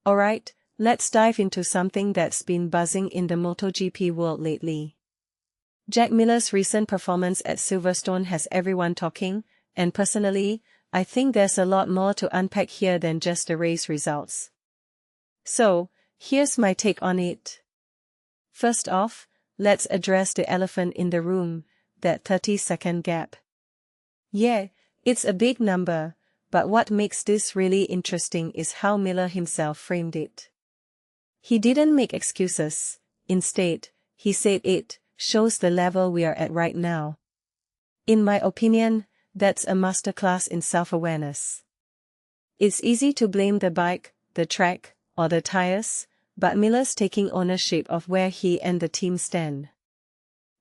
Alright, let's dive into something that's been buzzing in the MotoGP world lately. Jack Miller's recent performance at Silverstone has everyone talking, and personally, I think there's a lot more to unpack here than just the race results. So, here's my take on it. First off, let's address the elephant in the room, that 30-second gap. Yeah, it's a big number, but what makes this really interesting is how Miller himself framed it. He didn't make excuses. Instead, he said it shows the level we are at right now. In my opinion, that's a masterclass in self-awareness. It's easy to blame the bike, the track, or the tires, but Miller's taking ownership of where he and the team stand.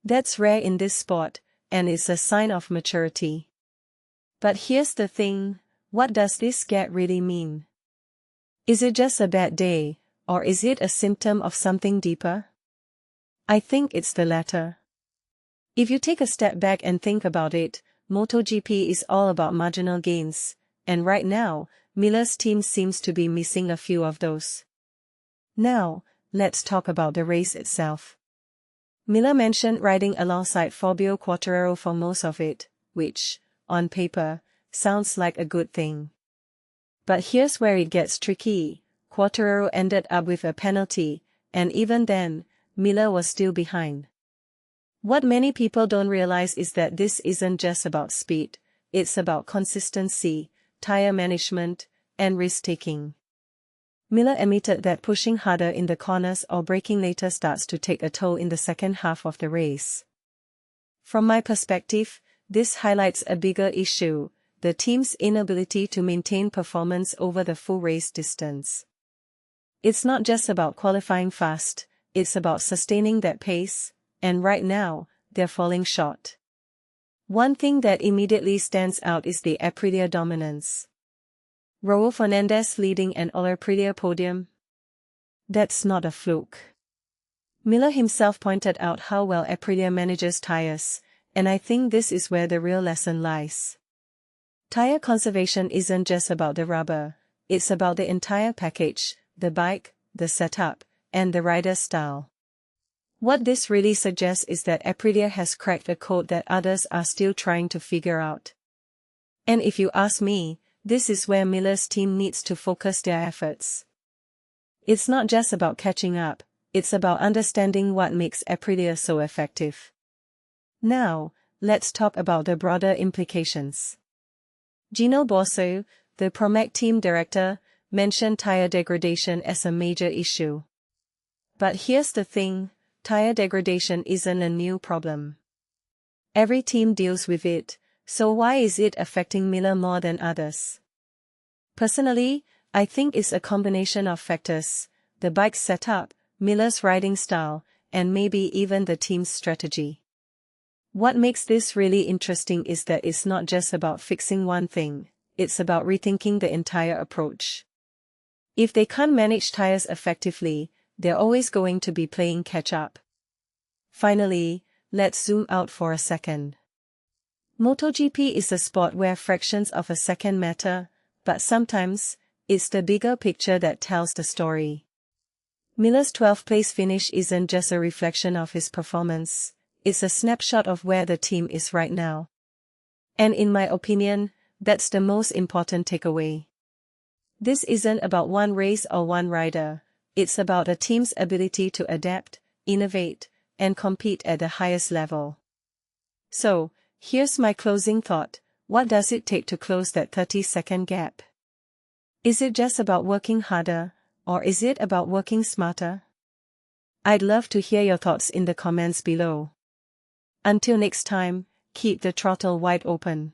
That's rare in this sport, and it's a sign of maturity. But here's the thing, what does this gap really mean? Is it just a bad day, or is it a symptom of something deeper? I think it's the latter. If you take a step back and think about it, MotoGP is all about marginal gains, and right now, Miller's team seems to be missing a few of those. Now, let's talk about the race itself. Miller mentioned riding alongside Fabio Quartararo for most of it, which, on paper, sounds like a good thing. But here's where it gets tricky. Quartararo ended up with a penalty, and even then, Miller was still behind. What many people don't realize is that this isn't just about speed, it's about consistency, tire management, and risk-taking. Miller admitted that pushing harder in the corners or braking later starts to take a toll in the second half of the race. From my perspective, this highlights a bigger issue, the team's inability to maintain performance over the full race distance. It's not just about qualifying fast, it's about sustaining that pace, and right now, they're falling short. One thing that immediately stands out is the Aprilia dominance. Raul Fernandez leading an Aprilia podium? That's not a fluke. Miller himself pointed out how well Aprilia manages tires, and I think this is where the real lesson lies. Tire conservation isn't just about the rubber, it's about the entire package, the bike, the setup, and the rider's style. What this really suggests is that Aprilia has cracked a code that others are still trying to figure out. And if you ask me, this is where Miller's team needs to focus their efforts. It's not just about catching up, it's about understanding what makes Aprilia so effective. Now, let's talk about the broader implications. Gino Borsoi, the Pramac team director, mentioned tire degradation as a major issue. But here's the thing, tire degradation isn't a new problem. Every team deals with it, so why is it affecting Miller more than others? Personally, I think it's a combination of factors, the bike's setup, Miller's riding style, and maybe even the team's strategy. What makes this really interesting is that it's not just about fixing one thing, it's about rethinking the entire approach. If they can't manage tires effectively, they're always going to be playing catch-up. Finally, let's zoom out for a second. MotoGP is a sport where fractions of a second matter, but sometimes, it's the bigger picture that tells the story. Miller's 12th place finish isn't just a reflection of his performance, it's a snapshot of where the team is right now. And in my opinion, that's the most important takeaway. This isn't about one race or one rider, it's about a team's ability to adapt, innovate, and compete at the highest level. So, here's my closing thought, what does it take to close that 30-second gap? Is it just about working harder, or is it about working smarter? I'd love to hear your thoughts in the comments below. Until next time, keep the throttle wide open.